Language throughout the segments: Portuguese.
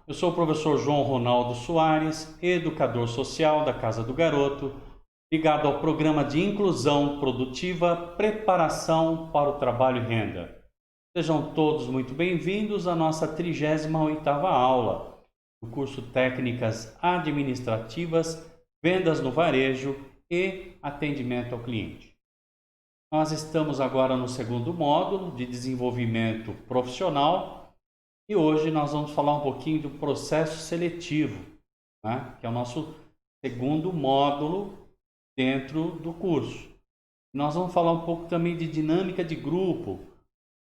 eu sou o professor João Ronaldo Soares, educador social da Casa do Garoto, ligado ao programa de inclusão produtiva, preparação para o trabalho e renda. Sejam todos muito bem-vindos à nossa 38ª aula do curso Técnicas Administrativas, Vendas no Varejo e Atendimento ao Cliente. Nós estamos agora no segundo módulo de desenvolvimento profissional e hoje nós vamos falar um pouquinho do processo seletivo, né? Que é o nosso segundo módulo dentro do curso. Nós vamos falar um pouco também de dinâmica de grupo,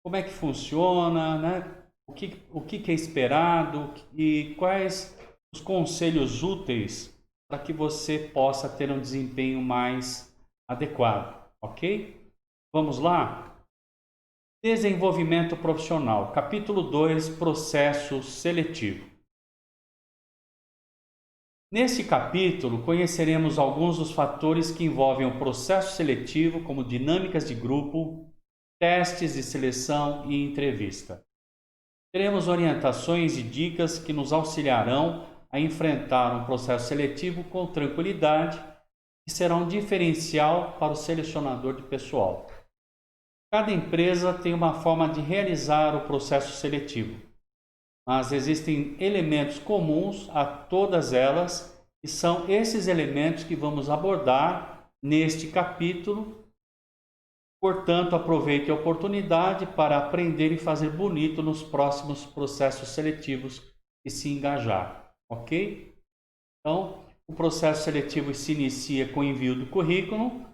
como é que funciona, né? O que é esperado e quais os conselhos úteis para que você possa ter um desempenho mais adequado, ok? Vamos lá? Desenvolvimento profissional, capítulo 2, processo seletivo. Neste capítulo, conheceremos alguns dos fatores que envolvem o processo seletivo, como dinâmicas de grupo, testes de seleção e entrevista. Teremos orientações e dicas que nos auxiliarão a enfrentar um processo seletivo com tranquilidade e será um diferencial para o selecionador de pessoal. Cada empresa tem uma forma de realizar o processo seletivo, mas existem elementos comuns a todas elas e são esses elementos que vamos abordar neste capítulo. Portanto, aproveite a oportunidade para aprender e fazer bonito nos próximos processos seletivos e se engajar, ok? Então, o processo seletivo se inicia com o envio do currículo,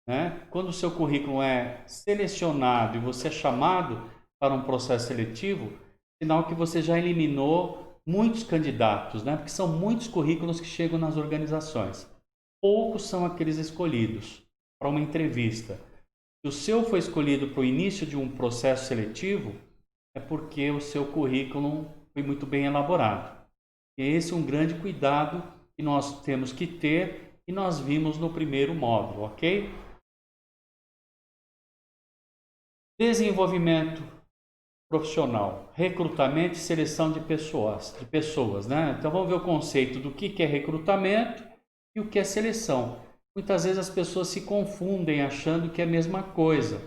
né? Quando o seu currículo é selecionado e você é chamado para um processo seletivo, sinal que você já eliminou muitos candidatos, né? Porque são muitos currículos que chegam nas organizações. Poucos são aqueles escolhidos para uma entrevista. Se o seu foi escolhido para o início de um processo seletivo, é porque o seu currículo foi muito bem elaborado. E esse é um grande cuidado que nós temos que ter e nós vimos no primeiro módulo, ok? Desenvolvimento profissional, recrutamento e seleção de pessoas, né? Então vamos ver o conceito do que é recrutamento e o que é seleção. Muitas vezes as pessoas se confundem achando que é a mesma coisa,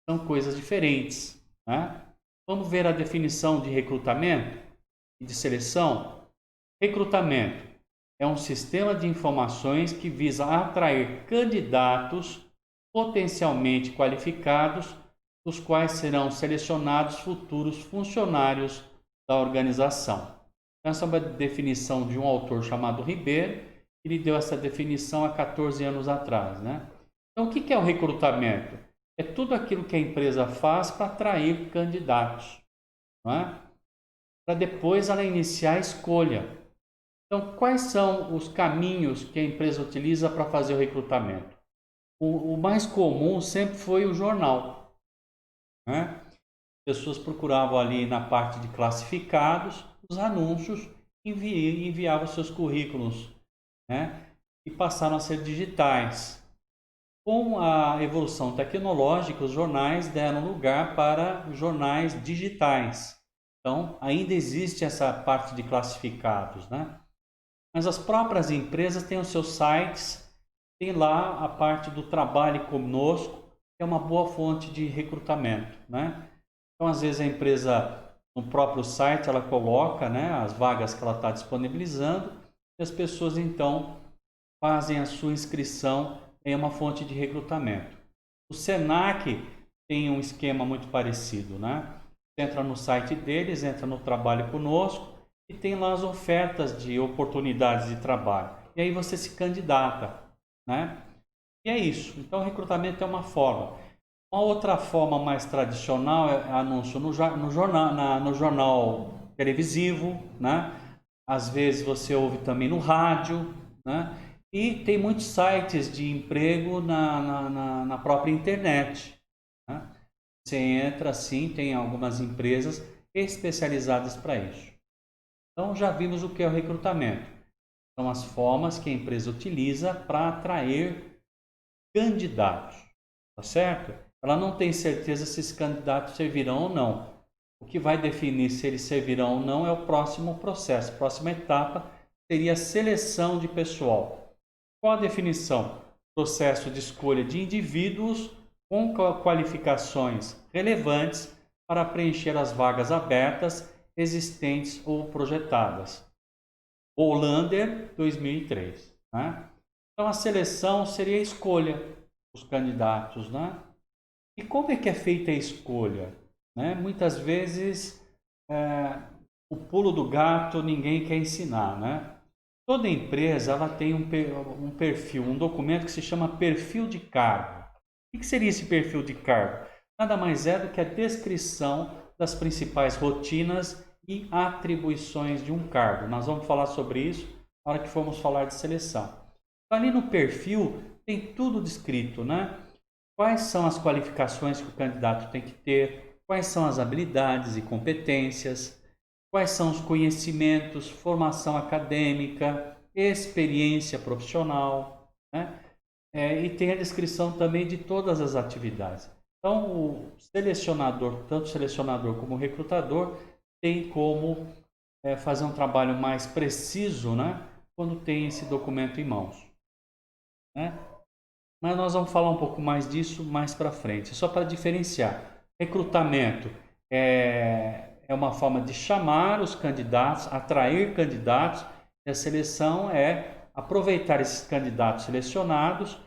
são coisas diferentes, né? Vamos ver a definição de recrutamento e de seleção. Recrutamento é um sistema de informações que visa atrair candidatos potencialmente qualificados, dos quais serão selecionados futuros funcionários da organização. Essa é uma definição de um autor chamado Ribeiro, ele deu essa definição há 14 anos atrás, né? Então, o que é o recrutamento? É tudo aquilo que a empresa faz para atrair candidatos, não é? Para depois ela iniciar a escolha. Então, quais são os caminhos que a empresa utiliza para fazer o recrutamento? O mais comum sempre foi o jornal, né? Pessoas procuravam ali na parte de classificados os anúncios, enviavam seus currículos, né? E passaram a ser digitais. Com a evolução tecnológica, os jornais deram lugar para jornais digitais. Então, ainda existe essa parte de classificados, né? Mas as próprias empresas têm os seus sites, tem lá a parte do trabalho conosco, que é uma boa fonte de recrutamento, né? Então, às vezes a empresa no próprio site ela coloca, né, as vagas que ela está disponibilizando e as pessoas então fazem a sua inscrição em uma fonte de recrutamento. O Senac tem um esquema muito parecido, né? Você entra no site deles, entra no Trabalho Conosco e tem lá as ofertas de oportunidades de trabalho. E aí você se candidata, né? E é isso. Então, o recrutamento é uma forma. Uma outra forma mais tradicional é anúncio no jornal televisivo, né? Às vezes você ouve também no rádio, né? E tem muitos sites de emprego na própria internet, né? Você entra assim, tem algumas empresas especializadas para isso. Então já vimos o que é o recrutamento. São as formas que a empresa utiliza para atrair candidatos, tá certo? Ela não tem certeza se esses candidatos servirão ou não. O que vai definir se eles servirão ou não é o próximo processo. A próxima etapa seria a seleção de pessoal. Qual a definição? Processo de escolha de indivíduos com qualificações relevantes para preencher as vagas abertas, existentes ou projetadas. Hollander, 2003. Né? Então, a seleção seria a escolha dos candidatos. Né? E como é que é feita a escolha? Né? Muitas vezes, o pulo do gato ninguém quer ensinar. Né? Toda empresa ela tem um perfil, um documento que se chama perfil de cargo. O que seria esse perfil de cargo? Nada mais é do que a descrição das principais rotinas e atribuições de um cargo. Nós vamos falar sobre isso na hora que formos falar de seleção. Ali no perfil tem tudo descrito, né? Quais são as qualificações que o candidato tem que ter, quais são as habilidades e competências, quais são os conhecimentos, formação acadêmica, experiência profissional, né? E tem a descrição também de todas as atividades. Então, o selecionador, tanto o selecionador como o recrutador, tem como fazer um trabalho mais preciso, né, quando tem esse documento em mãos. Né? Mas nós vamos falar um pouco mais disso mais para frente. Só para diferenciar, recrutamento é uma forma de chamar os candidatos, atrair candidatos, e a seleção é aproveitar esses candidatos selecionados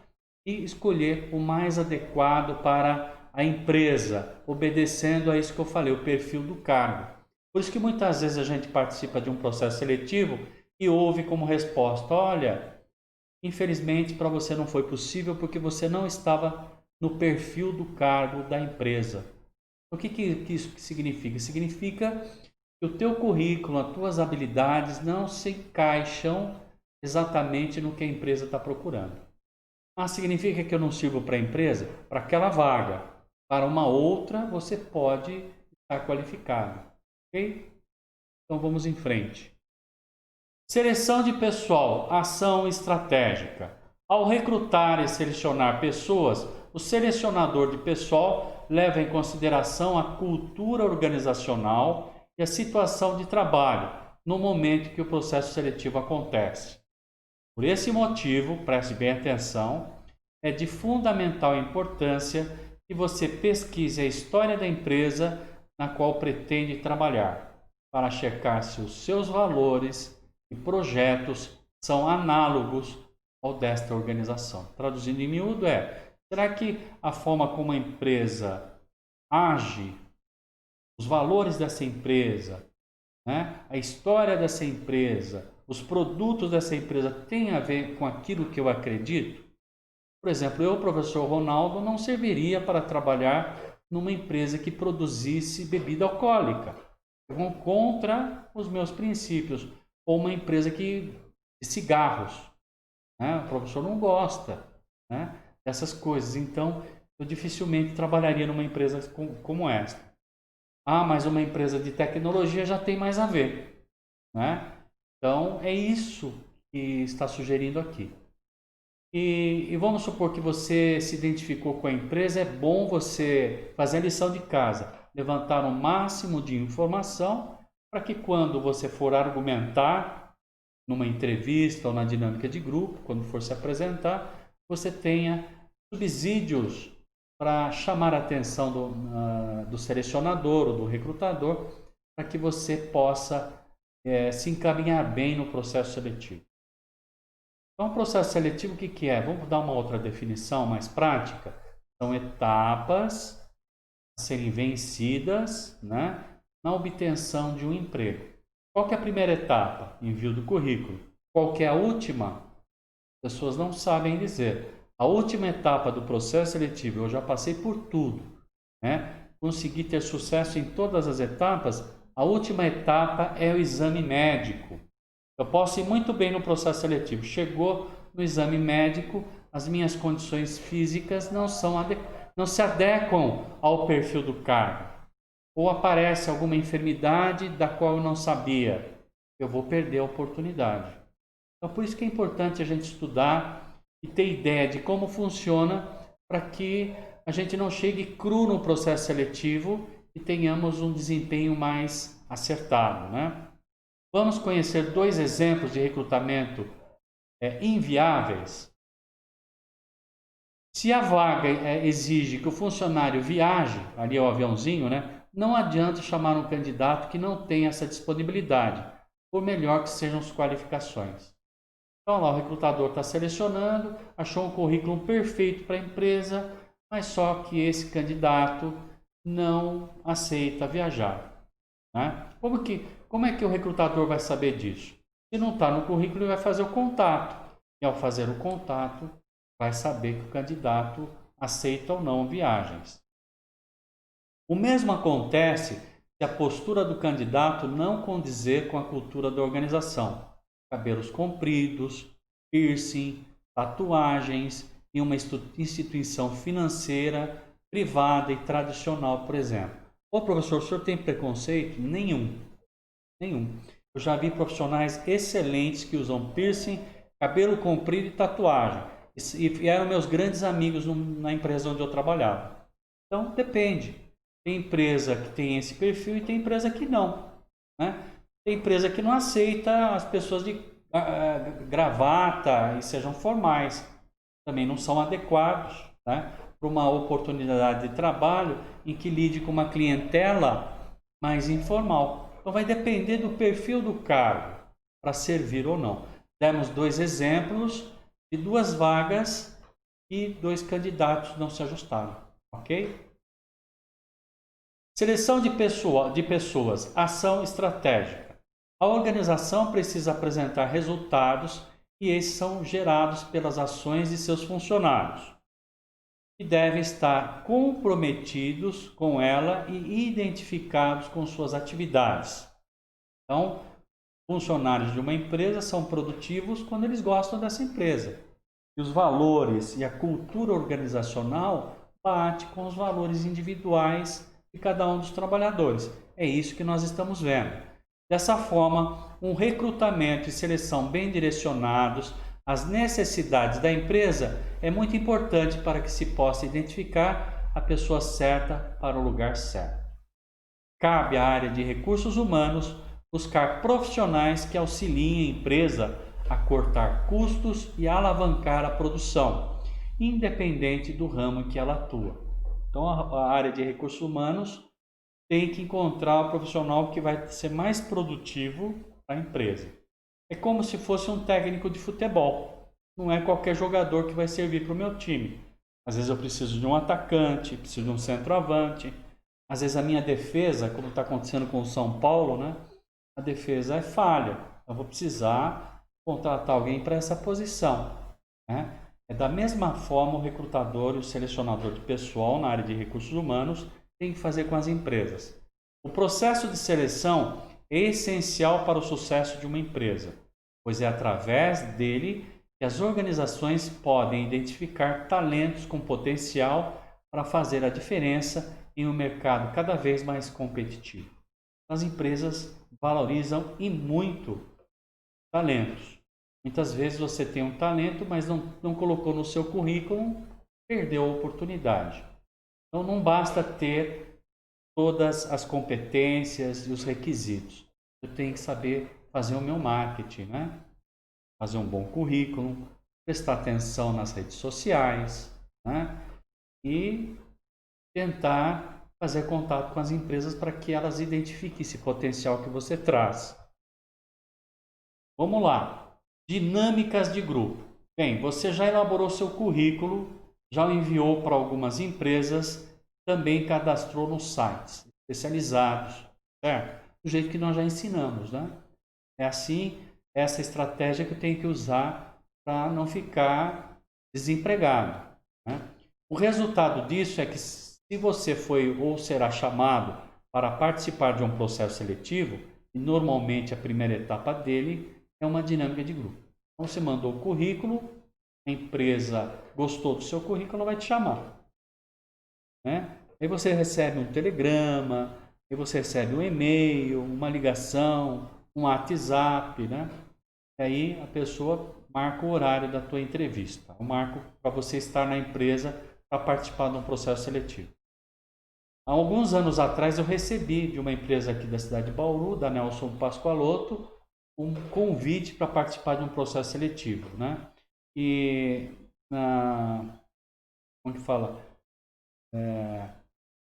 e escolher o mais adequado para a empresa, obedecendo a isso que eu falei, o perfil do cargo. Por isso que muitas vezes a gente participa de um processo seletivo e ouve como resposta: olha, infelizmente para você não foi possível porque você não estava no perfil do cargo da empresa. O que isso significa? Significa que o teu currículo, as tuas habilidades não se encaixam exatamente no que a empresa está procurando. Ah, significa que eu não sirvo para a empresa? Para aquela vaga. Para uma outra, você pode estar qualificado. Ok? Então vamos em frente. Seleção de pessoal, ação estratégica. Ao recrutar e selecionar pessoas, o selecionador de pessoal leva em consideração a cultura organizacional e a situação de trabalho no momento que o processo seletivo acontece. Por esse motivo, preste bem atenção, é de fundamental importância que você pesquise a história da empresa na qual pretende trabalhar, para checar se os seus valores e projetos são análogos ao desta organização. Traduzindo em miúdo será que a forma como a empresa age, os valores dessa empresa, né, a história dessa empresa, os produtos dessa empresa têm a ver com aquilo que eu acredito? Por exemplo, eu, professor Ronaldo, não serviria para trabalhar numa empresa que produzisse bebida alcoólica. Eu vou contra os meus princípios. Ou uma empresa de cigarros. Né? O professor não gosta, né, dessas coisas. Então, eu dificilmente trabalharia numa empresa como esta. Ah, mas uma empresa de tecnologia já tem mais a ver. Né? Então, é isso que está sugerindo aqui. E vamos supor que você se identificou com a empresa, é bom você fazer a lição de casa, levantar o máximo de informação para que quando você for argumentar numa entrevista ou na dinâmica de grupo, quando for se apresentar, você tenha subsídios para chamar a atenção do selecionador ou do recrutador, para que você possa se encaminhar bem no processo seletivo. Então, o processo seletivo, o que é? Vamos dar uma outra definição mais prática? São etapas a serem vencidas, né, na obtenção de um emprego. Qual que é a primeira etapa? Envio do currículo. Qual que é a última? As pessoas não sabem dizer. A última etapa do processo seletivo, eu já passei por tudo, né? Consegui ter sucesso em todas as etapas. A última etapa é o exame médico. Eu posso ir muito bem no processo seletivo. Chegou no exame médico, as minhas condições físicas não se adequam ao perfil do cargo. Ou aparece alguma enfermidade da qual eu não sabia. Eu vou perder a oportunidade. Então, por isso que é importante a gente estudar e ter ideia de como funciona para que a gente não chegue cru no processo seletivo e tenhamos um desempenho mais acertado, né? Vamos conhecer 2 exemplos de recrutamento inviáveis. Se a vaga exige que o funcionário viaje, ali é o aviãozinho, né? Não adianta chamar um candidato que não tem essa disponibilidade, por melhor que sejam as qualificações. Então lá o recrutador está selecionando, achou um currículo perfeito para a empresa, mas só que esse candidato não aceita viajar, né? Como é que o recrutador vai saber disso? Se não está no currículo, ele vai fazer o contato. E ao fazer o contato, vai saber que o candidato aceita ou não viagens. O mesmo acontece se a postura do candidato não condizer com a cultura da organização. Cabelos compridos, piercing, tatuagens em uma instituição financeira, privada e tradicional, por exemplo. Ô professor, o senhor tem preconceito? Nenhum. Nenhum. Eu já vi profissionais excelentes que usam piercing, cabelo comprido e tatuagem. E eram meus grandes amigos na empresa onde eu trabalhava. Então, depende. Tem empresa que tem esse perfil e tem empresa que não, né? Tem empresa que não aceita as pessoas de gravata e sejam formais. Também não são adequados, né, para uma oportunidade de trabalho em que lide com uma clientela mais informal. Então vai depender do perfil do cargo para servir ou não. Demos 2 exemplos de 2 vagas e 2 candidatos não se ajustaram, ok? Seleção de pessoas, ação estratégica. A organização precisa apresentar resultados e esses são gerados pelas ações de seus funcionários, que devem estar comprometidos com ela e identificados com suas atividades. Então, funcionários de uma empresa são produtivos quando eles gostam dessa empresa. E os valores e a cultura organizacional bate com os valores individuais de cada um dos trabalhadores. É isso que nós estamos vendo. Dessa forma, um recrutamento e seleção bem direcionados às necessidades da empresa é muito importante para que se possa identificar a pessoa certa para o lugar certo. Cabe à área de recursos humanos buscar profissionais que auxiliem a empresa a cortar custos e alavancar a produção, independente do ramo em que ela atua. Então, a área de recursos humanos tem que encontrar o profissional que vai ser mais produtivo para a empresa. É como se fosse um técnico de futebol. Não é qualquer jogador que vai servir para o meu time. Às vezes eu preciso de um atacante, preciso de um centroavante. Às vezes a minha defesa, como está acontecendo com o São Paulo, né? A defesa é falha. Eu vou precisar contratar alguém para essa posição, né? É da mesma forma o recrutador e o selecionador de pessoal na área de recursos humanos tem que fazer com as empresas. O processo de seleção é essencial para o sucesso de uma empresa, pois é através dele que as organizações podem identificar talentos com potencial para fazer a diferença em um mercado cada vez mais competitivo. As empresas valorizam e muito talentos. Muitas vezes você tem um talento, mas não colocou no seu currículo, perdeu a oportunidade. Então não basta ter todas as competências e os requisitos. Eu tenho que saber fazer o meu marketing, né? Fazer um bom currículo, prestar atenção nas redes sociais, né? E tentar fazer contato com as empresas para que elas identifiquem esse potencial que você traz. Vamos lá. Dinâmicas de grupo. Bem, você já elaborou seu currículo, já o enviou para algumas empresas, também cadastrou nos sites especializados, certo? Do jeito que nós já ensinamos, né? É assim, essa estratégia que eu tenho que usar para não ficar desempregado, né? O resultado disso é que se você foi ou será chamado para participar de um processo seletivo, e normalmente a primeira etapa dele é uma dinâmica de grupo. Então você mandou o currículo, a empresa gostou do seu currículo, ela vai te chamar, né? Aí você recebe um telegrama, aí você recebe um e-mail, uma ligação, um WhatsApp, né? E aí a pessoa marca o horário da tua entrevista, o marco para você estar na empresa para participar de um processo seletivo. Há alguns anos atrás eu recebi de uma empresa aqui da cidade de Bauru, da Nelson Pascoaloto, um convite para participar de um processo seletivo, né? E como que fala?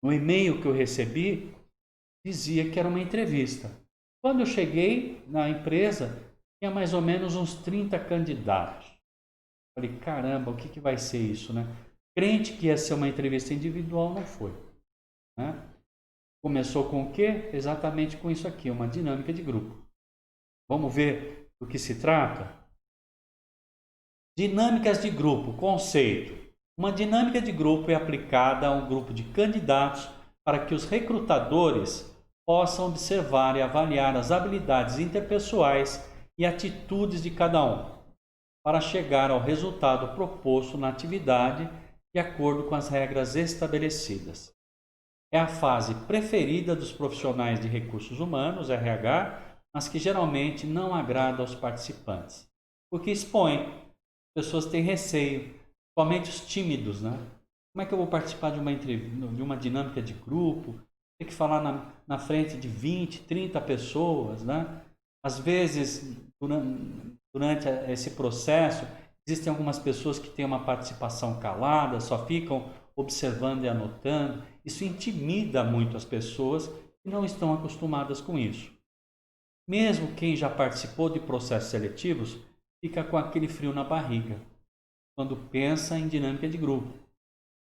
No e-mail que eu recebi, dizia que era uma entrevista. Quando eu cheguei na empresa, tinha mais ou menos uns 30 candidatos. Falei, caramba, o que, que vai ser isso, né? Crente que ia ser uma entrevista individual, não foi, né? Começou com o quê? Exatamente com isso aqui, uma dinâmica de grupo. Vamos ver do que se trata? Dinâmicas de grupo, conceito. Uma dinâmica de grupo é aplicada a um grupo de candidatos para que os recrutadores possam observar e avaliar as habilidades interpessoais e atitudes de cada um, para chegar ao resultado proposto na atividade de acordo com as regras estabelecidas. É a fase preferida dos profissionais de recursos humanos, RH, mas que geralmente não agrada aos participantes, porque expõe. Pessoas têm receio, somente os tímidos, né? Como é que eu vou participar de uma dinâmica de grupo? Tem que falar na frente de 20, 30 pessoas, né? Às vezes, durante esse processo, existem algumas pessoas que têm uma participação calada, só ficam observando e anotando. Isso intimida muito as pessoas que não estão acostumadas com isso. Mesmo quem já participou de processos seletivos fica com aquele frio na barriga quando pensa em dinâmica de grupo.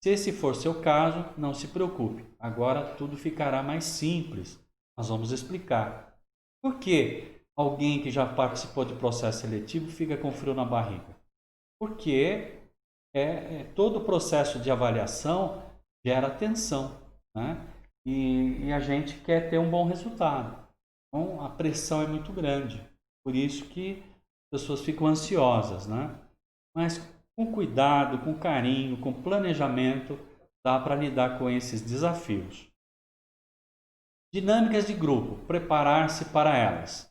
Se esse for seu caso, não se preocupe. Agora tudo ficará mais simples. Nós vamos explicar. Por que alguém que já participou de processo seletivo fica com frio na barriga? Porque todo o processo de avaliação gera tensão, né? E a gente quer ter um bom resultado. Então a pressão é muito grande. Por isso que as pessoas ficam ansiosas, né? Mas com cuidado, com carinho, com planejamento, dá para lidar com esses desafios. Dinâmicas de grupo, preparar-se para elas.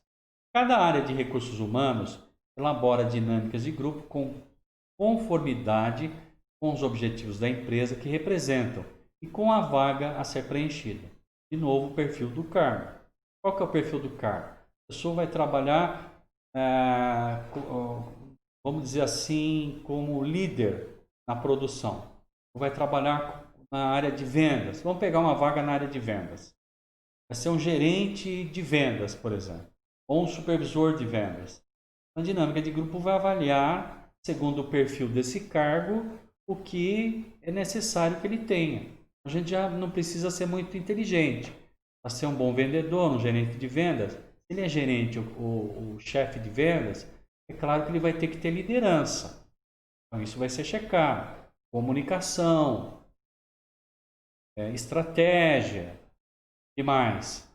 Cada área de recursos humanos elabora dinâmicas de grupo com conformidade com os objetivos da empresa que representam e com a vaga a ser preenchida. De novo, o perfil do cargo. Qual que é o perfil do cargo? A pessoa vai trabalhar, vamos dizer assim, como líder na produção. Ou vai trabalhar na área de vendas. Vamos pegar uma vaga na área de vendas. Vai ser um gerente de vendas, por exemplo, ou um supervisor de vendas. A dinâmica de grupo vai avaliar, segundo o perfil desse cargo, o que é necessário que ele tenha. A gente já não precisa ser muito inteligente para ser um bom vendedor, um gerente de vendas. Se ele é gerente ou chefe de vendas, é claro que ele vai ter que ter liderança. Então isso vai ser checado. Comunicação, estratégia, e mais?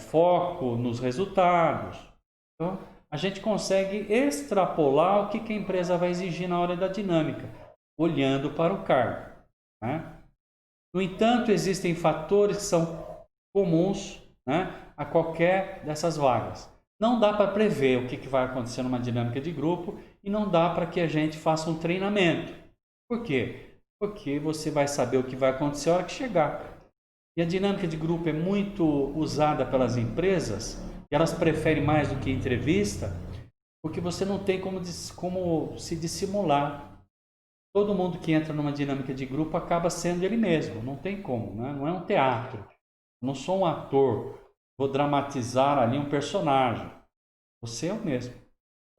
Foco nos resultados. Então, a gente consegue extrapolar o que a empresa vai exigir na hora da dinâmica, olhando para o cargo, né? No entanto, existem fatores que são comuns, né, a qualquer dessas vagas. Não dá para prever o que vai acontecer numa dinâmica de grupo e não dá para que a gente faça um treinamento. Por quê? Porque você vai saber o que vai acontecer a hora que chegar. E a dinâmica de grupo é muito usada pelas empresas, e elas preferem mais do que entrevista, porque você não tem como se dissimular. Todo mundo que entra numa dinâmica de grupo acaba sendo ele mesmo, não tem como, né? Não é um teatro. Eu não sou um ator, vou dramatizar ali um personagem. Você é o mesmo,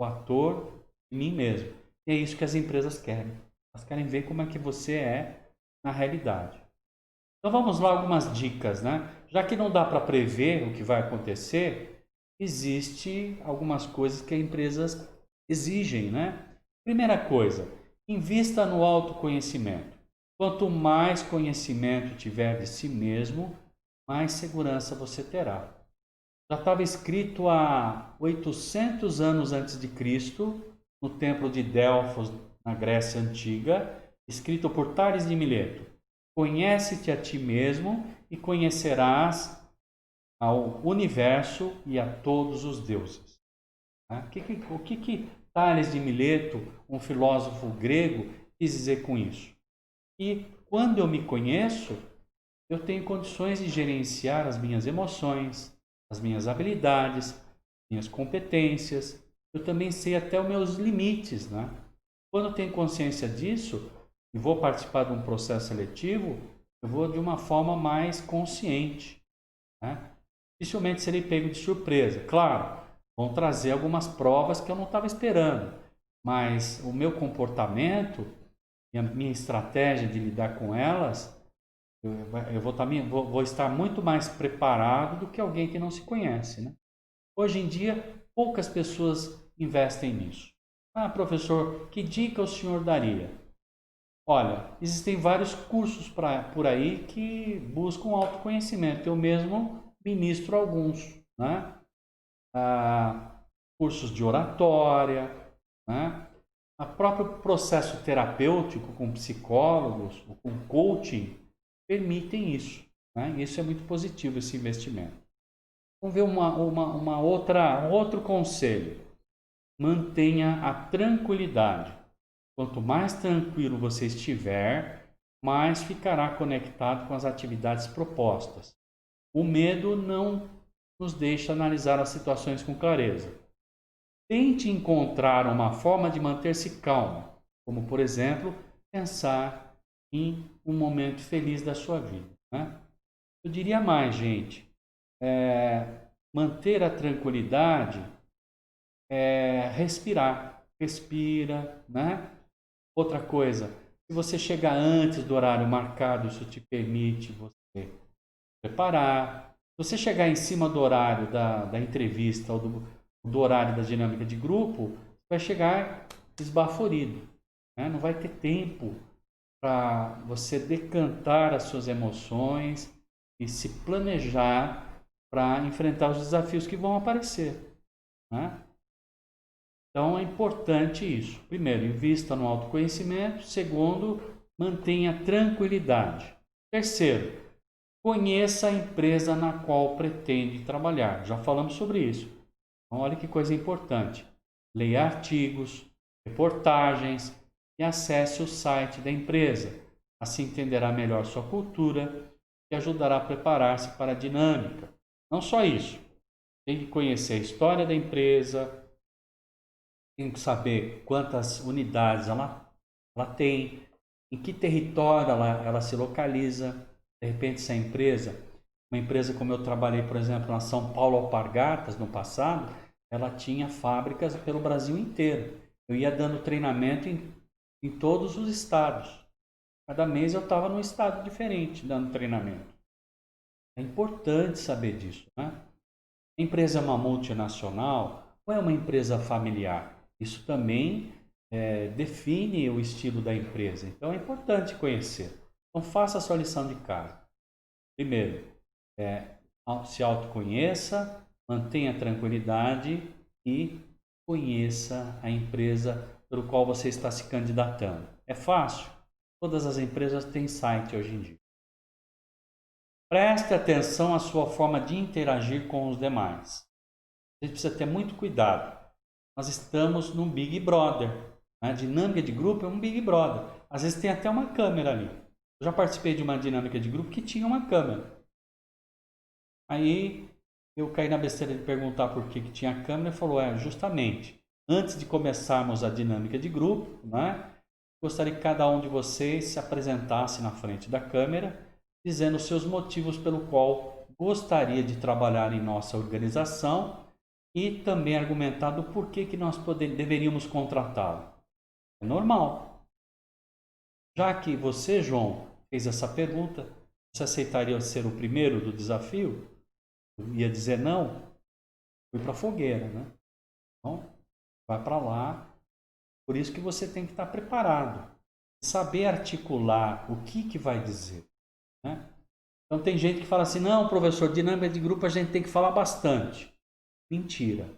o ator em mim mesmo. E é isso que as empresas querem. Elas querem ver como é que você é na realidade. Então vamos lá algumas dicas, né? Já que não dá para prever o que vai acontecer, existe algumas coisas que as empresas exigem, né? Primeira coisa, invista no autoconhecimento. Quanto mais conhecimento tiver de si mesmo, mais segurança você terá. Já estava escrito há 800 anos antes de Cristo, no templo de Delfos, na Grécia Antiga, escrito por Tales de Mileto. Conhece-te a ti mesmo e conhecerás ao universo e a todos os deuses. O que Tales de Mileto, um filósofo grego, quis dizer com isso? E quando eu me conheço, eu tenho condições de gerenciar as minhas emoções, as minhas habilidades, minhas competências. Eu também sei até os meus limites, né? Quando eu tenho consciência disso e vou participar de um processo seletivo, eu vou de uma forma mais consciente, né? Dificilmente serei pego de surpresa. Claro, vão trazer algumas provas que eu não estava esperando, mas o meu comportamento e a minha estratégia de lidar com elas, eu vou estar muito mais preparado do que alguém que não se conhece, né? Hoje em dia, poucas pessoas investem nisso. Ah, professor, que dica o senhor daria? Olha, existem vários cursos por aí que buscam autoconhecimento. Eu mesmo ministro alguns, né? Cursos de oratória, né? O próprio processo terapêutico com psicólogos, com coaching, permitem isso, né? Isso é muito positivo, esse investimento. Vamos ver um outro conselho. Mantenha a tranquilidade. Quanto mais tranquilo você estiver, mais ficará conectado com as atividades propostas. O medo não nos deixa analisar as situações com clareza. Tente encontrar uma forma de manter-se calmo, como, por exemplo, pensar em um momento feliz da sua vida, né? Eu diria mais, gente, manter a tranquilidade é respirar. Respira, né? Outra coisa, se você chegar antes do horário marcado, isso te permite você preparar. Se você chegar em cima do horário da entrevista ou do horário da dinâmica de grupo, você vai chegar esbaforido, né? Não vai ter tempo para você decantar as suas emoções e se planejar para enfrentar os desafios que vão aparecer, né? Então é importante isso. Primeiro, invista no autoconhecimento. Segundo, mantenha tranquilidade. Terceiro, conheça a empresa na qual pretende trabalhar. Já falamos sobre isso. Então, olha que coisa importante. Leia artigos, reportagens e acesse o site da empresa. Assim entenderá melhor sua cultura e ajudará a preparar-se para a dinâmica. Não só isso, tem que conhecer a história da empresa, tem que saber quantas unidades ela tem, em que território ela se localiza. De repente, essa empresa, uma empresa como eu trabalhei, por exemplo, na São Paulo Alpargatas no passado, ela tinha fábricas pelo Brasil inteiro. Eu ia dando treinamento em todos os estados. Cada mês eu estava num estado diferente dando treinamento. É importante saber disso, né? A empresa é uma multinacional ou é uma empresa familiar? Isso também define o estilo da empresa. Então é importante conhecer. Então faça a sua lição de casa. Primeiro, se autoconheça, mantenha tranquilidade e conheça a empresa pelo qual você está se candidatando. É fácil? Todas as empresas têm site hoje em dia. Preste atenção à sua forma de interagir com os demais. A gente precisa ter muito cuidado. Nós estamos num Big Brother. A dinâmica de grupo é um Big Brother. Às vezes tem até uma câmera ali. Eu já participei de uma dinâmica de grupo que tinha uma câmera. Aí eu caí na besteira de perguntar por que tinha câmera e falou, justamente, antes de começarmos a dinâmica de grupo, né, gostaria que cada um de vocês se apresentasse na frente da câmera, dizendo os seus motivos pelo qual gostaria de trabalhar em nossa organização e também argumentar do porquê que nós deveríamos contratá-lo. É normal. Já que você, João, fez essa pergunta, você aceitaria ser o primeiro do desafio? Eu ia dizer não, fui para a fogueira, né? Então, vai para lá. Por isso que você tem que estar preparado. Saber articular o que vai dizer, né? Então tem gente que fala assim, não, professor, dinâmica de grupo a gente tem que falar bastante. Mentira.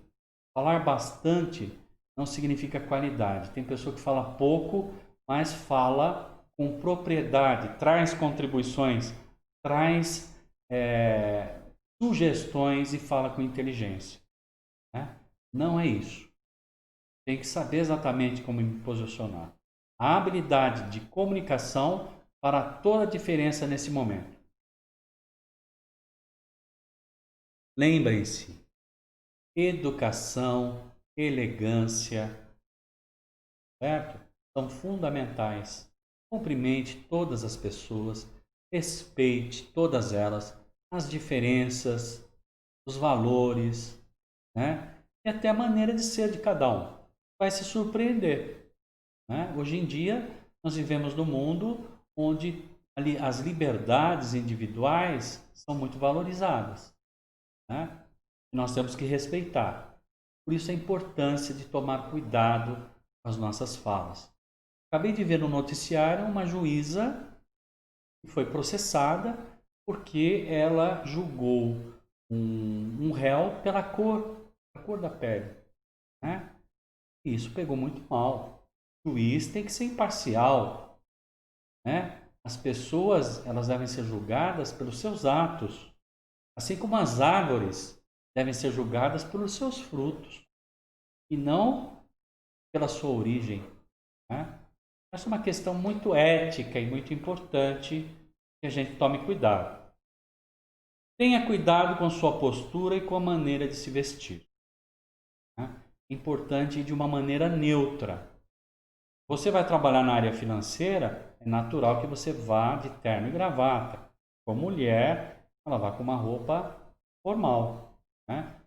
Falar bastante não significa qualidade. Tem pessoa que fala pouco, mas fala com propriedade, traz contribuições, traz sugestões e fala com inteligência, né? Não é isso. Tem que saber exatamente como me posicionar. A habilidade de comunicação fará toda a diferença nesse momento. lembrem-se, educação, elegância, certo? São fundamentais. Cumprimente todas as pessoas, respeite todas elas, as diferenças, os valores, né? E até a maneira de ser de cada um. Vai se surpreender, né? Hoje em dia, nós vivemos num mundo onde as liberdades individuais são muito valorizadas, né? E nós temos que respeitar. Por isso a importância de tomar cuidado com as nossas falas. Acabei de ver no noticiário uma juíza que foi processada porque ela julgou um réu pela cor da pele, né? E isso pegou muito mal. O juiz tem que ser imparcial, né? As pessoas, elas devem ser julgadas pelos seus atos, assim como as árvores devem ser julgadas pelos seus frutos e não pela sua origem, né? Essa é uma questão muito ética e muito importante que a gente tome cuidado. Tenha cuidado com sua postura e com a maneira de se vestir, né? É importante ir de uma maneira neutra. Você vai trabalhar na área financeira, é natural que você vá de terno e gravata. Com mulher, ela vá com uma roupa formal, né?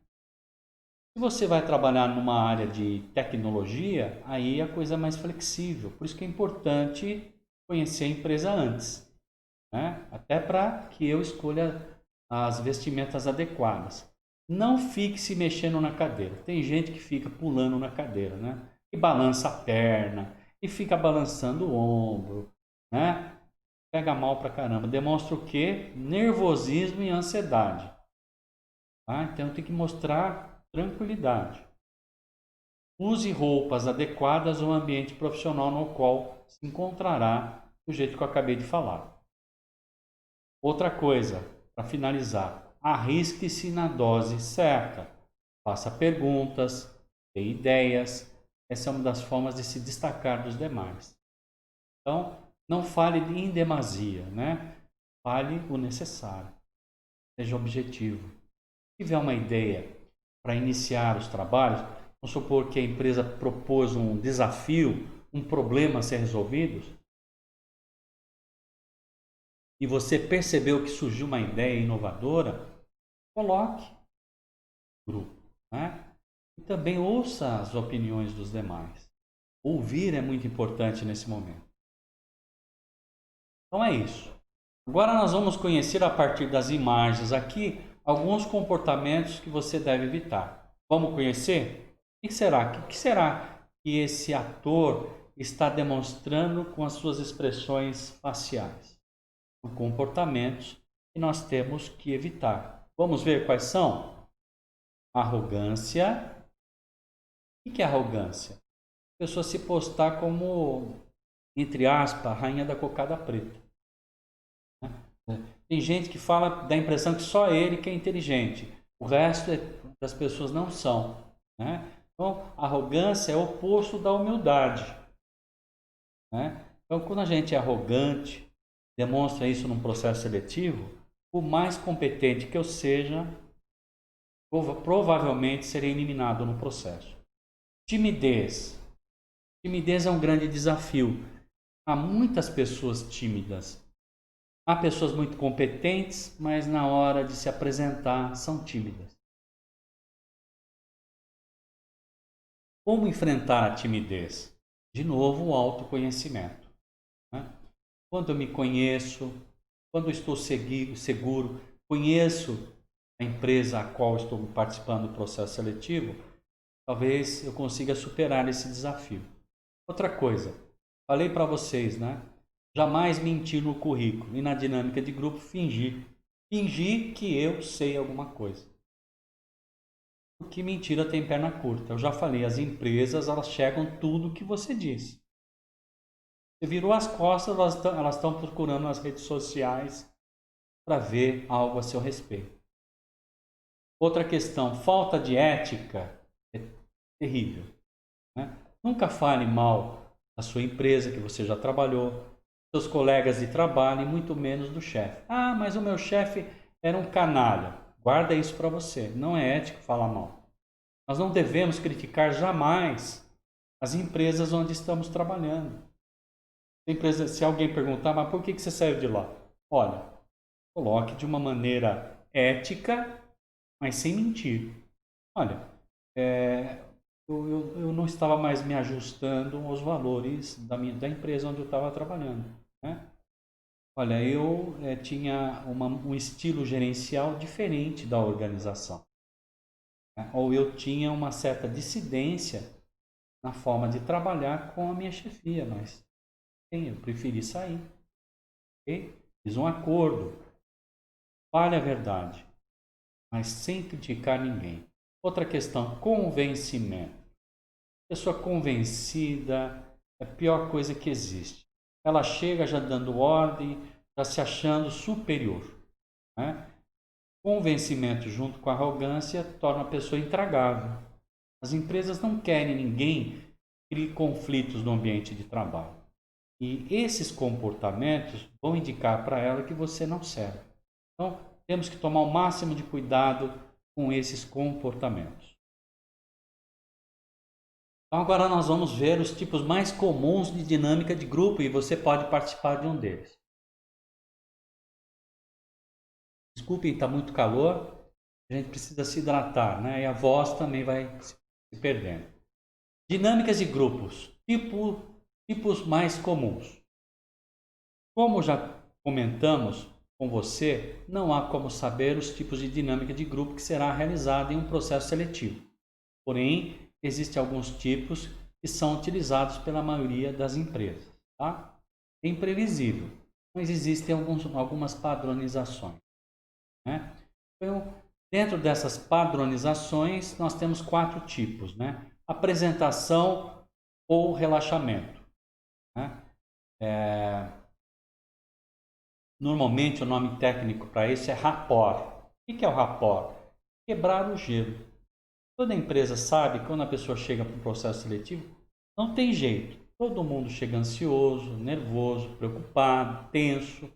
Se você vai trabalhar numa área de tecnologia, aí a coisa é mais flexível. Por isso que é importante conhecer a empresa antes, né? Até para que eu escolha as vestimentas adequadas. Não fique se mexendo na cadeira. Tem gente que fica pulando na cadeira, né? E balança a perna, e fica balançando o ombro, né? Pega mal pra caramba. Demonstra o quê? Nervosismo e ansiedade. Tá? Então tem que mostrar tranquilidade. Use roupas adequadas ao ambiente profissional no qual se encontrará, do jeito que eu acabei de falar. Outra coisa, para finalizar, arrisque-se na dose certa. Faça perguntas, dê ideias. Essa é uma das formas de se destacar dos demais. Então, não fale em demasia, né? Fale o necessário. Seja objetivo. Se tiver uma ideia para iniciar os trabalhos, vamos supor que a empresa propôs um desafio, um problema a ser resolvido, e você percebeu que surgiu uma ideia inovadora, coloque no grupo, né? E também ouça as opiniões dos demais. Ouvir é muito importante nesse momento. Então é isso. Agora nós vamos conhecer a partir das imagens aqui alguns comportamentos que você deve evitar. Vamos conhecer? O que será que esse ator está demonstrando com as suas expressões faciais? São comportamentos que nós temos que evitar. Vamos ver quais são? Arrogância. O que é arrogância? A pessoa se postar como, entre aspas, a rainha da cocada preta. Tem gente que fala, dá a impressão que só ele que é inteligente. O resto das pessoas não são, né? Então, arrogância é o oposto da humildade, né? Então, quando a gente é arrogante, demonstra isso num processo seletivo, por mais competente que eu seja, provavelmente serei eliminado no processo. Timidez. Timidez é um grande desafio. Há muitas pessoas tímidas. Há pessoas muito competentes, mas na hora de se apresentar são tímidas. Como enfrentar a timidez? De novo, o autoconhecimento, né? Quando eu me conheço, quando eu estou seguro, conheço a empresa a qual estou participando do processo seletivo, talvez eu consiga superar esse desafio. Outra coisa, falei para vocês, né? Jamais mentir no currículo e na dinâmica de grupo fingir. Fingir que eu sei alguma coisa. Porque mentira tem perna curta. Eu já falei, as empresas elas chegam tudo o que você diz. Você virou as costas, elas estão procurando nas redes sociais para ver algo a seu respeito. Outra questão, falta de ética é terrível, né? Nunca fale mal da sua empresa que você já trabalhou, seus colegas de trabalho e muito menos do chefe. Ah, mas o meu chefe era um canalha. Guarda isso para você. Não é ético falar mal. Nós não devemos criticar jamais as empresas onde estamos trabalhando. Se alguém perguntar, mas por que você saiu de lá? Olha, coloque de uma maneira ética, mas sem mentir. Olha, eu não estava mais me ajustando aos valores da empresa onde eu estava trabalhando, né? Olha, eu tinha um estilo gerencial diferente da organização, né? Ou eu tinha uma certa dissidência na forma de trabalhar com a minha chefia, mas eu preferi sair, ok? Fiz um acordo, fale a verdade, mas sem criticar ninguém. Outra questão, convencimento. Pessoa convencida é a pior coisa que existe. Ela chega já dando ordem, já se achando superior, né? Convencimento junto com arrogância torna a pessoa intragável. As empresas não querem ninguém que crie conflitos no ambiente de trabalho. E esses comportamentos vão indicar para ela que você não serve. Então, temos que tomar o máximo de cuidado com esses comportamentos. Então, agora nós vamos ver os tipos mais comuns de dinâmica de grupo e você pode participar de um deles. Desculpem, está muito calor, a gente precisa se hidratar, né? E a voz também vai se perdendo. Dinâmicas de grupos, tipos mais comuns. Como já comentamos com você, não há como saber os tipos de dinâmica de grupo que será realizada em um processo seletivo. Porém, existem alguns tipos que são utilizados pela maioria das empresas. Tá? É imprevisível, mas existem algumas padronizações, né? Então, dentro dessas padronizações, nós temos 4 tipos, né? Apresentação ou relaxamento, né? Normalmente o nome técnico para isso é rapport. O que é o rapport? Quebrar o gelo. Toda empresa sabe que quando a pessoa chega para um processo seletivo, não tem jeito. Todo mundo chega ansioso, nervoso, preocupado, tenso.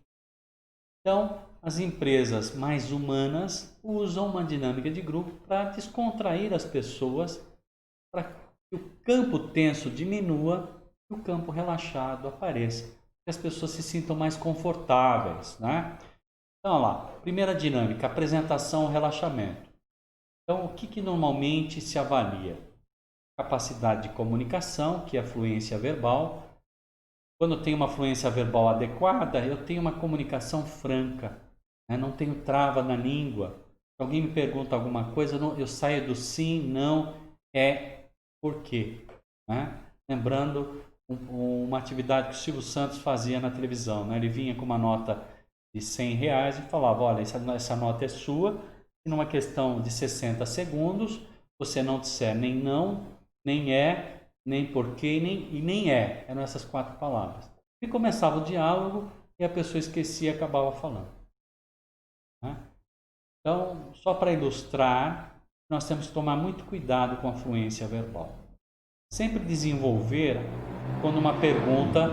Então, as empresas mais humanas usam uma dinâmica de grupo para descontrair as pessoas, para que o campo tenso diminua e o campo relaxado apareça, que as pessoas se sintam mais confortáveis, né? Então, olha lá, primeira dinâmica, apresentação, relaxamento. Então, o que normalmente se avalia? Capacidade de comunicação, que é a fluência verbal. Quando eu tenho uma fluência verbal adequada, eu tenho uma comunicação franca, né? Não tenho trava na língua. Se alguém me pergunta alguma coisa, eu saio do sim, não, por quê, né? Lembrando uma atividade que o Silvio Santos fazia na televisão, né? Ele vinha com uma nota de R$100 e falava, olha, essa nota é sua, e numa questão de 60 segundos, você não disser nem não, nem nem porquê, nem é. Eram essas 4 palavras. E começava o diálogo e a pessoa esquecia e acabava falando, né? Então, só para ilustrar, nós temos que tomar muito cuidado com a fluência verbal. Sempre desenvolver quando uma pergunta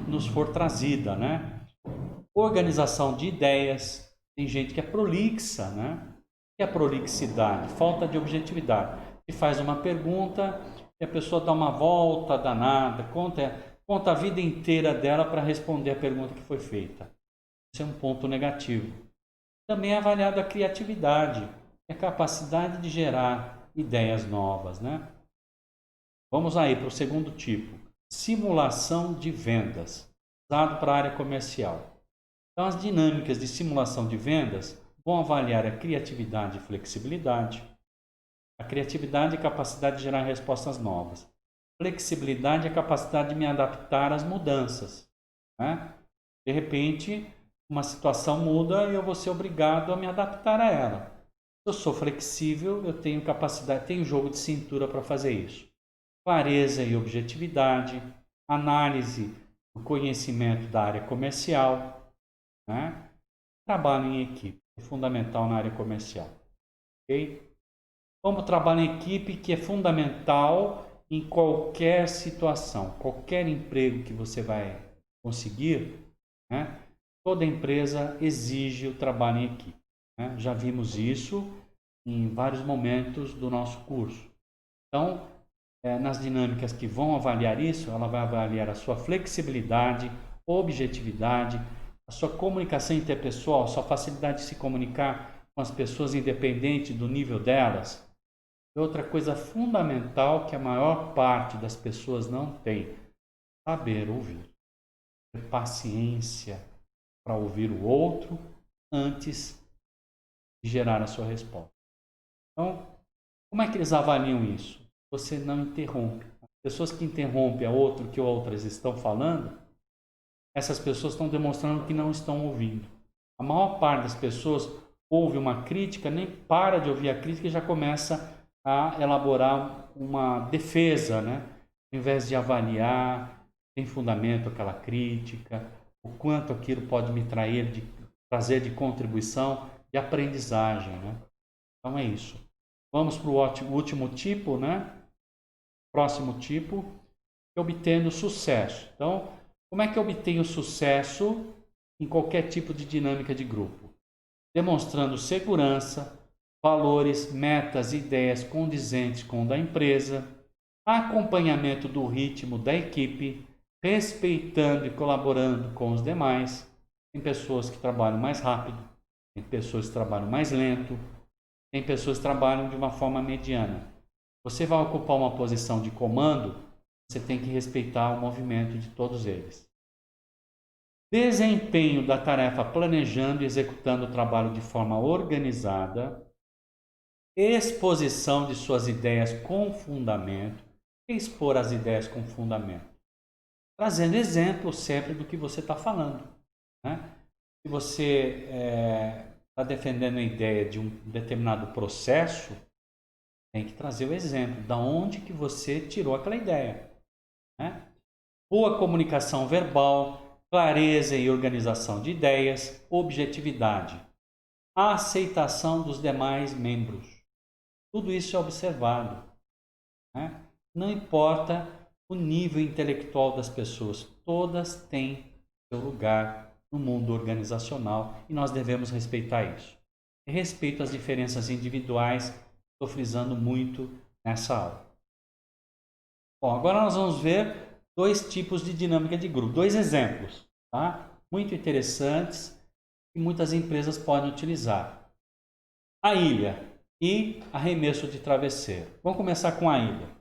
nos for trazida, né? Organização de ideias. Tem gente que é prolixa, né? O que é prolixidade? Falta de objetividade. E faz uma pergunta e a pessoa dá uma volta danada, conta a vida inteira dela para responder a pergunta que foi feita. Isso é um ponto negativo. Também é avaliado a criatividade, a capacidade de gerar ideias novas, né? Vamos aí para o segundo tipo, simulação de vendas, usado para a área comercial. Então, as dinâmicas de simulação de vendas vão avaliar a criatividade e flexibilidade. A criatividade é a capacidade de gerar respostas novas. Flexibilidade é a capacidade de me adaptar às mudanças, né? De repente, uma situação muda e eu vou ser obrigado a me adaptar a ela. Se eu sou flexível, eu tenho capacidade, tenho jogo de cintura para fazer isso. Clareza e objetividade, análise do conhecimento da área comercial, né? Trabalho em equipe, é fundamental na área comercial. Ok? Como trabalho em equipe, que é fundamental em qualquer situação, qualquer emprego que você vai conseguir, né? Toda empresa exige o trabalho em equipe. né? Já vimos isso em vários momentos do nosso curso. Então, nas dinâmicas que vão avaliar isso, ela vai avaliar a sua flexibilidade, objetividade, a sua comunicação interpessoal, a sua facilidade de se comunicar com as pessoas independente do nível delas. E outra coisa fundamental que a maior parte das pessoas não tem: saber ouvir. Ter paciência para ouvir o outro antes de gerar a sua resposta. Então, como é que eles avaliam isso? Você não interrompe. As pessoas que interrompem a outro que outras estão falando, essas pessoas estão demonstrando que não estão ouvindo. A maior parte das pessoas ouve uma crítica, nem para de ouvir a crítica e já começa a elaborar uma defesa, né? Ao invés de avaliar, tem fundamento aquela crítica, o quanto aquilo pode me trazer de contribuição, de aprendizagem, né? Então é isso. Vamos para o último tipo, né? Próximo tipo, obtendo sucesso. Então, como é que eu obtenho sucesso em qualquer tipo de dinâmica de grupo? Demonstrando segurança, valores, metas, ideias condizentes com o da empresa, acompanhamento do ritmo da equipe, respeitando e colaborando com os demais. Tem pessoas que trabalham mais rápido, tem pessoas que trabalham mais lento, tem pessoas que trabalham de uma forma mediana. Você vai ocupar uma posição de comando, você tem que respeitar o movimento de todos eles. Desempenho da tarefa planejando e executando o trabalho de forma organizada. Exposição de suas ideias com fundamento. Expor as ideias com fundamento. Trazendo exemplo sempre do que você está falando, né? Se você está defendendo a ideia de um determinado processo, tem que trazer o exemplo de onde que você tirou aquela ideia, né? Boa comunicação verbal, clareza e organização de ideias, objetividade, a aceitação dos demais membros. Tudo isso é observado, né? Não importa o nível intelectual das pessoas, todas têm seu lugar no mundo organizacional e nós devemos respeitar isso. E respeito às diferenças individuais, estou frisando muito nessa aula. Bom, agora nós vamos ver dois tipos de dinâmica de grupo, dois exemplos, tá? Muito interessantes que muitas empresas podem utilizar. A ilha e arremesso de travesseiro. Vamos começar com a ilha.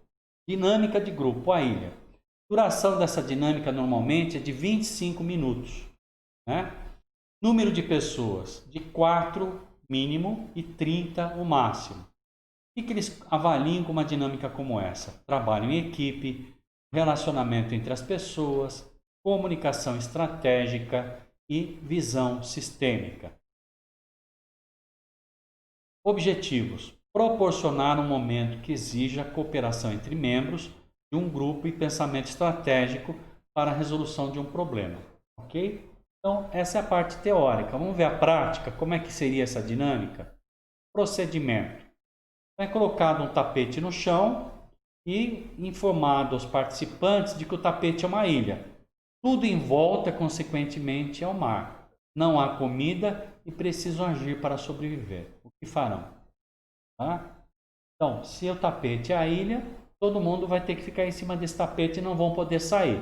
Dinâmica de grupo, a ilha. Duração dessa dinâmica normalmente é de 25 minutos, né? Número de pessoas, de 4 mínimo e 30 o máximo. O que eles avaliam com uma dinâmica como essa? Trabalho em equipe, relacionamento entre as pessoas, comunicação estratégica e visão sistêmica. Objetivos: proporcionar um momento que exija cooperação entre membros de um grupo e pensamento estratégico para a resolução de um problema. Ok? Então, essa é a parte teórica. Vamos ver a prática, como é que seria essa dinâmica? Procedimento: é colocado um tapete no chão e informado aos participantes de que o tapete é uma ilha. Tudo em volta, consequentemente, é o mar. Não há comida e precisam agir para sobreviver. O que farão? Tá? Então, se o tapete é a ilha, todo mundo vai ter que ficar em cima desse tapete e não vão poder sair.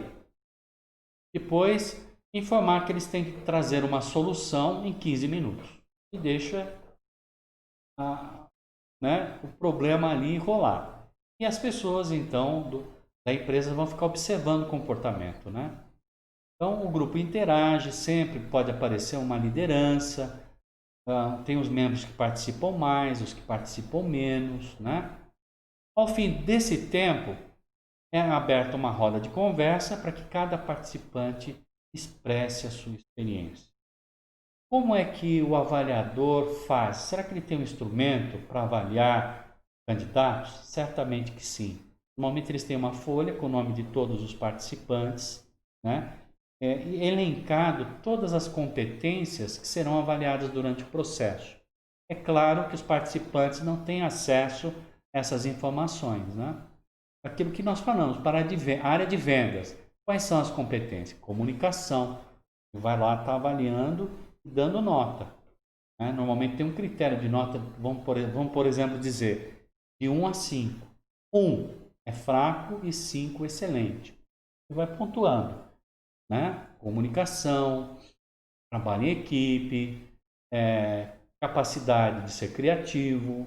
Depois, informar que eles têm que trazer uma solução em 15 minutos. E deixa o problema ali rolar. E as pessoas, então, da empresa vão ficar observando o comportamento, né? Então, o grupo interage, sempre pode aparecer uma liderança, tem os membros que participam mais, os que participam menos, né? Ao fim desse tempo, é aberta uma roda de conversa para que cada participante expresse a sua experiência. Como é que o avaliador faz? Será que ele tem um instrumento para avaliar candidatos? Certamente que sim. Normalmente eles têm uma folha com o nome de todos os participantes, né? E elencado todas as competências que serão avaliadas durante o processo. É claro que os participantes não têm acesso a essas informações, né? Aquilo que nós falamos, para a área de vendas, quais são as competências? Comunicação, vai lá estar avaliando e dando nota. né? Normalmente tem um critério de nota, vamos por exemplo dizer, de 1 a 5. 1 é fraco e 5 excelente. Você vai pontuando, né? Comunicação, trabalho em equipe, capacidade de ser criativo,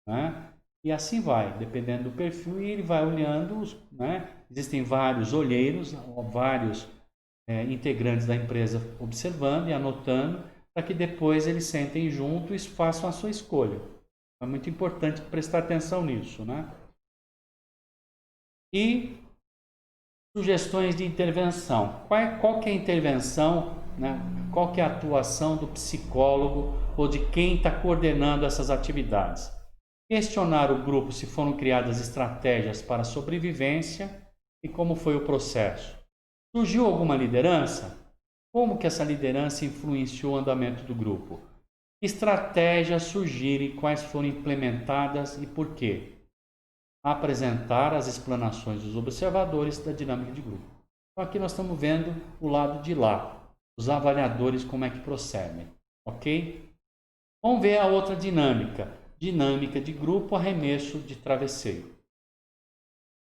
né? E assim vai, dependendo do perfil, e ele vai olhando, né? Existem vários olheiros, vários integrantes da empresa observando e anotando, para que depois eles sentem juntos e façam a sua escolha. É muito importante prestar atenção nisso, né? E sugestões de intervenção. Qual que é a intervenção, né? Qual que é a atuação do psicólogo ou de quem está coordenando essas atividades? Questionar o grupo se foram criadas estratégias para a sobrevivência e como foi o processo. Surgiu alguma liderança? Como que essa liderança influenciou o andamento do grupo? Estratégias surgirem, quais foram implementadas e por quê? Apresentar as explanações dos observadores da dinâmica de grupo. Então aqui nós estamos vendo o lado de lá, os avaliadores como é que procedem, ok? Vamos ver a outra dinâmica, dinâmica de grupo, arremesso de travesseiro.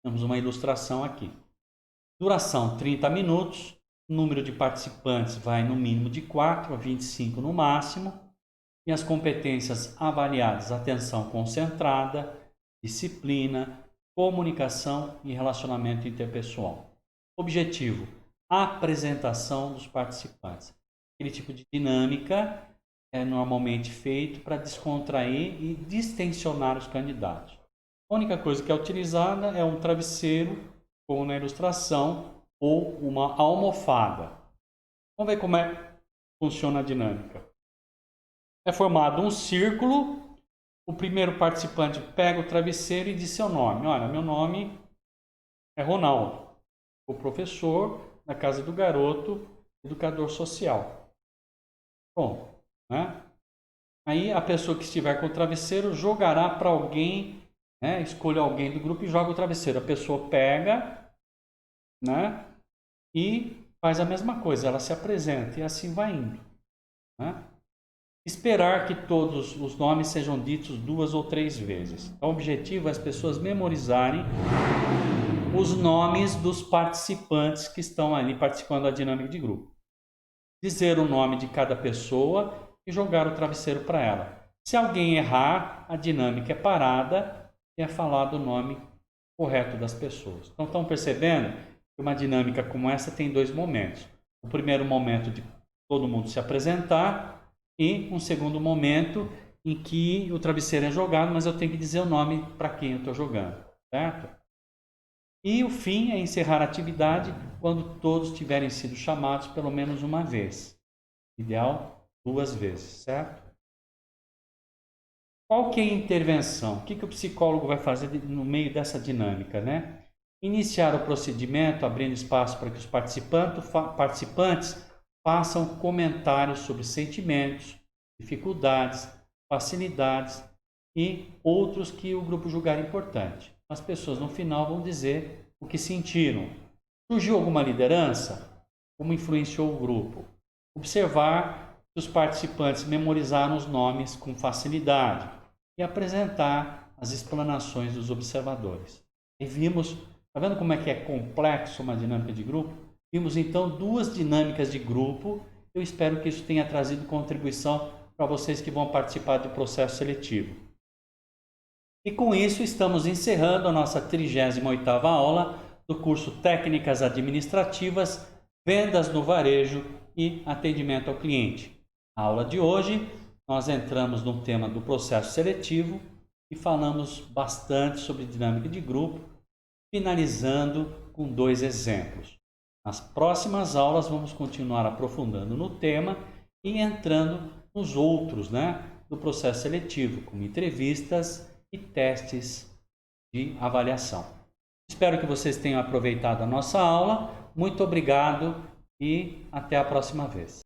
Temos uma ilustração aqui. Duração 30 minutos, número de participantes vai no mínimo de 4 a 25 no máximo, e as competências avaliadas, atenção concentrada, disciplina, comunicação e relacionamento interpessoal. Objetivo: apresentação dos participantes. Aquele tipo de dinâmica é normalmente feito para descontrair e distensionar os candidatos. A única coisa que é utilizada é um travesseiro, como na ilustração, ou uma almofada. Vamos ver como é que funciona a dinâmica. É formado um círculo. O primeiro participante pega o travesseiro e diz seu nome. Olha, meu nome é Ronaldo, o professor na casa do garoto, educador social. Pronto, né? Aí a pessoa que estiver com o travesseiro jogará para alguém, né? Escolha alguém do grupo e joga o travesseiro. A pessoa pega, né? E faz a mesma coisa, ela se apresenta e assim vai indo, né? Esperar que todos os nomes sejam ditos 2 ou 3 vezes. Então, o objetivo é as pessoas memorizarem os nomes dos participantes que estão ali participando da dinâmica de grupo. Dizer o nome de cada pessoa e jogar o travesseiro para ela. Se alguém errar, a dinâmica é parada e é falado o nome correto das pessoas. Então, estão percebendo que uma dinâmica como essa tem 2 momentos. O primeiro momento de todo mundo se apresentar, e um segundo momento em que o travesseiro é jogado, mas eu tenho que dizer o nome para quem eu estou jogando, certo? E o fim é encerrar a atividade quando todos tiverem sido chamados pelo menos uma vez. Ideal, 2 vezes, certo? Qual que é a intervenção? O que o psicólogo vai fazer no meio dessa dinâmica, né? Iniciar o procedimento, abrindo espaço para que os participantes façam comentários sobre sentimentos, dificuldades, facilidades e outros que o grupo julgar importante. As pessoas no final vão dizer o que sentiram. Surgiu alguma liderança? Como influenciou o grupo? Observar se os participantes memorizaram os nomes com facilidade e apresentar as explanações dos observadores. E vimos, está vendo como é que é complexo uma dinâmica de grupo? Vimos então 2 dinâmicas de grupo. Eu espero que isso tenha trazido contribuição para vocês que vão participar do processo seletivo. E com isso estamos encerrando a nossa 38ª aula do curso Técnicas Administrativas, Vendas no Varejo e Atendimento ao Cliente. Na aula de hoje nós entramos no tema do processo seletivo e falamos bastante sobre dinâmica de grupo, finalizando com 2 exemplos. Nas próximas aulas vamos continuar aprofundando no tema e entrando nos outros, né, do processo seletivo, como entrevistas e testes de avaliação. Espero que vocês tenham aproveitado a nossa aula. Muito obrigado e até a próxima vez.